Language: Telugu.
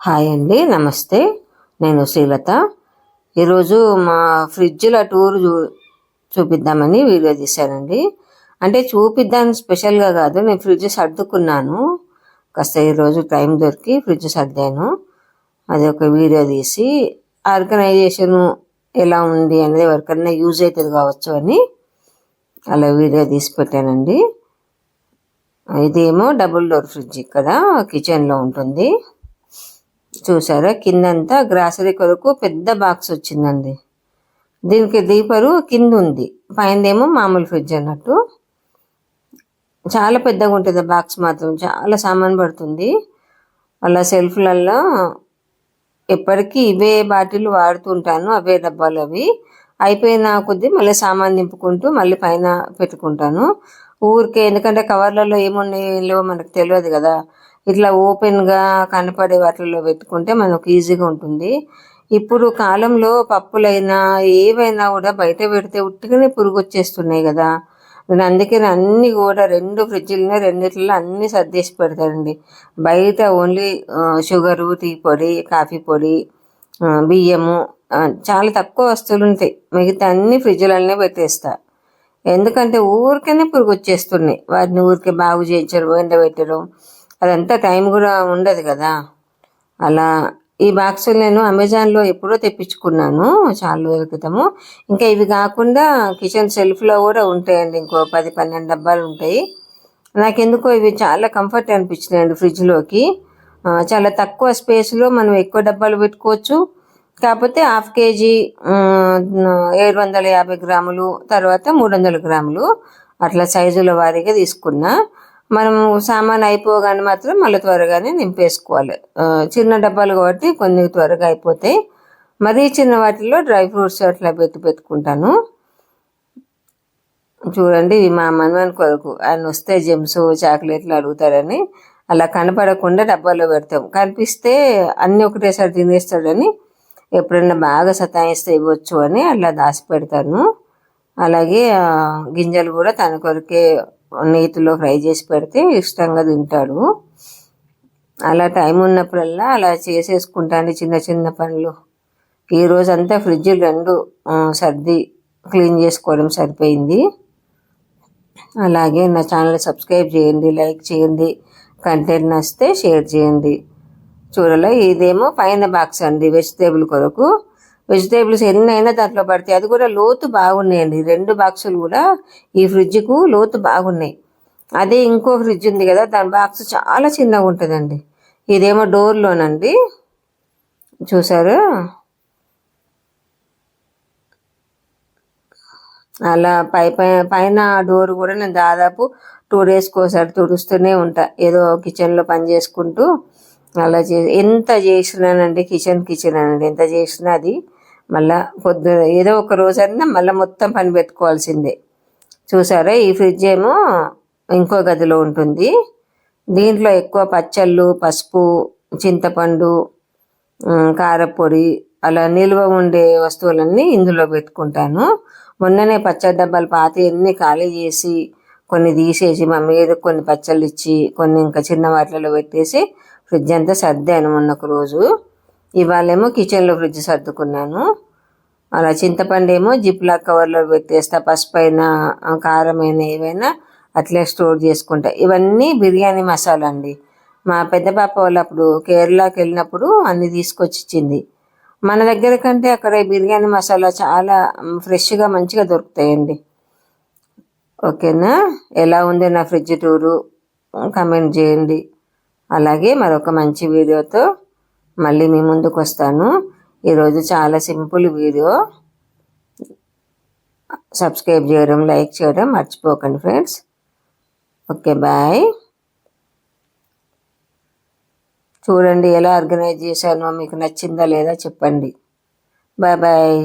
హాయ్ అండి, నమస్తే. నేను శ్రీలత. ఈరోజు మా ఫ్రిడ్జ్ల టూర్ చూపిద్దామని వీడియో తీశానండి. అంటే చూపిద్దామని స్పెషల్గా కాదు, నేను ఫ్రిడ్జ్ సర్దుకున్నాను కాస్త. ఈరోజు టైం దొరికి ఫ్రిడ్జ్ సర్దాను. అది ఒక వీడియో తీసి ఆర్గనైజేషను ఎలా ఉంది అనేది ఎవరికైనా యూజ్ అవుతుంది కావచ్చు అని అలా వీడియో తీసి పెట్టానండి. ఇదేమో డబుల్ డోర్ ఫ్రిడ్జ్, ఇక్కడ కిచెన్లో ఉంటుంది. చూసారా, కిందంతా గ్రాసరీ కొరకు పెద్ద బాక్స్ వచ్చిందండి. దీనికి దీపరు కింద ఉంది, పైనదేమో మామూలు ఫ్రిడ్జ్ అన్నట్టు. చాలా పెద్దగా ఉంటుంది బాక్స్, మాత్రం చాలా సామాన్ పడుతుంది. అలా సెల్ఫ్లలో ఎప్పటికీ ఇవే బాటిల్ వాడుతుంటాను, అవే డబ్బాలు. అవి అయిపోయిన కొద్దీ మళ్ళీ సామాన్ నింపుకుంటూ మళ్ళీ పైన పెట్టుకుంటాను ఊరికే. ఎందుకంటే కవర్లలో ఏమున్నాయో మనకు తెలియదు కదా, ఇట్లా ఓపెన్గా కనపడే వాటిల్లో పెట్టుకుంటే మనకు ఈజీగా ఉంటుంది. ఇప్పుడు కాలంలో పప్పులైనా ఏవైనా కూడా బయట పెడితే ఉట్టిగానే పురుగు వచ్చేస్తున్నాయి కదా. నేను అందుకే అన్నీ కూడా 2 ఫ్రిడ్జ్లనే రెండిట్లో అన్నీ సర్దేసి పెడతానండి. బయట ఓన్లీ షుగరు, టీ పొడి, కాఫీ పొడి, బియ్యము, చాలా తక్కువ వస్తువులు ఉంటాయి. మిగతా అన్ని ఫ్రిడ్జ్లనే పెట్టేస్తా. ఎందుకంటే ఊరికనే పురుగు వచ్చేస్తున్నాయి. వాటిని ఊరికే బాగు చేయించడం, ఎండబెట్టడం, అదంతా టైం కూడా ఉండదు కదా. అలా ఈ బాక్సులు నేను అమెజాన్లో ఎప్పుడో తెప్పించుకున్నాను, చాలా రోజుల క్రితము. ఇంకా ఇవి కాకుండా కిచెన్ సెల్ఫ్లో కూడా ఉంటాయండి, ఇంకో 10-12 డబ్బాలు ఉంటాయి. నాకెందుకో ఇవి చాలా కంఫర్ట్ అనిపించినాయండి. ఫ్రిడ్జ్లోకి చాలా తక్కువ స్పేస్లో మనం ఎక్కువ డబ్బాలు పెట్టుకోవచ్చు. కాకపోతే 1/2 కేజీ 750 గ్రాములు, తర్వాత 300 గ్రాములు అట్లా సైజుల వారీగా తీసుకున్నా. మనం సామాన్ అయిపోగానే మాత్రం మళ్ళీ త్వరగానే నింపేసుకోవాలి. చిన్న డబ్బాలు కాబట్టి కొన్ని త్వరగా అయిపోతాయి. మరీ చిన్న వాటిల్లో డ్రై ఫ్రూట్స్ అట్లా పెట్టుకుంటాను. చూడండి, ఇవి మా మనవని కొరకు, ఆయన వస్తే జెమ్స్, చాక్లెట్లు అడుగుతారని అలా కనపడకుండా డబ్బాలో పెడతాం. కనిపిస్తే అన్నీ ఒకటేసారి తినేస్తాడని ఎప్పుడైనా బాగా సతాయిస్తే ఇవ్వచ్చు అని అలా దాచి పెడతాను. అలాగే గింజలు కూడా తన కొరకే నేతిలో ఫ్రై చేసి పెడితే ఇష్టంగా తింటాడు. అలా టైం ఉన్నప్పుడల్లా అలా చేసేసుకుంటాను చిన్న చిన్న పనులు. ఈరోజు అంతా ఫ్రిడ్జ్ 2 సర్ది క్లీన్ చేసుకోవడం సరిపోయింది. అలాగే నా ఛానల్ సబ్స్క్రైబ్ చేయండి, లైక్ చేయండి, కంటెంట్ నచ్చితే షేర్ చేయండి. చూడాలి, ఇదేమో పైన బాక్స్ అండి, వెజిటేబుల్ కొరకు. వెజిటేబుల్స్ ఎన్నైనా దాంట్లో పడతాయి. అది కూడా లోతు బాగున్నాయండి. 2 బాక్సులు కూడా ఈ ఫ్రిడ్జ్కు లోతు బాగున్నాయి. అదే ఇంకో ఫ్రిడ్జ్ ఉంది కదా, దాని బాక్స్ చాలా చిన్నగా ఉంటుందండి. ఇదేమో డోర్లోనండి, చూసారు. అలా పైన డోర్ కూడా నేను దాదాపు 2 డేస్కి ఒకసారి తుడుస్తూనే ఉంటా, ఏదో కిచెన్లో పని చేసుకుంటూ. అలా ఎంత చేసినానండి, కిచెన్ అనండి, ఎంత చేసినా అది మళ్ళా ఏదో ఒక రోజన్నా మళ్ళీ మొత్తం పని పెట్టుకోవాల్సిందే. చూసారా, ఈ ఫ్రిడ్జ్ ఏమో ఇంకో గదిలో ఉంటుంది. దీంట్లో ఎక్కువ పచ్చళ్ళు, పసుపు, చింతపండు, కారపొడి, అలా నిల్వ ఉండే వస్తువులన్నీ ఇందులో పెట్టుకుంటాను. మొన్ననే పచ్చడి డబ్బాలు పాతవన్నీ ఖాళీ చేసి కొన్ని తీసేసి మా మీద కొన్ని పచ్చళ్ళు ఇచ్చి కొన్ని ఇంకా చిన్న వాటిలలో పెట్టేసి ఫ్రిడ్జ్ అంతా సర్దాను మొన్న ఒక రోజు. ఇవాళేమో కిచెన్లో ఫ్రిడ్జ్ సర్దుకున్నాను. అలా చింతపండు ఏమో జిప్లాక్ కవర్లో పెట్టేస్తా, పసుపైనా కారమైనా ఏవైనా అట్లే స్టోర్ చేసుకుంటా. ఇవన్నీ బిర్యానీ మసాలా అండి. మా పెద్ద పాప వాళ్ళు అప్పుడు కేరళకి వెళ్ళినప్పుడు అన్ని తీసుకొచ్చి ఇచ్చింది. మన దగ్గర కంటే అక్కడ బిర్యానీ మసాలా చాలా ఫ్రెష్గా మంచిగా దొరుకుతాయండి. ఓకేనా, ఎలా ఉంది నా ఫ్రిడ్జ్ టూరు కమెంట్ చేయండి. అలాగే మరొక మంచి వీడియోతో మళ్ళీ మీ ముందుకు వస్తాను. ఈరోజు చాలా సింపుల్ వీడియో. సబ్స్క్రైబ్ చేయడం, లైక్ చేయడం మర్చిపోకండి ఫ్రెండ్స్. Okay, bye. చూడండి ఎలా ఆర్గనైజ్ చేశానో, మీకు నచ్చిందా లేదా చెప్పండి. Bye bye.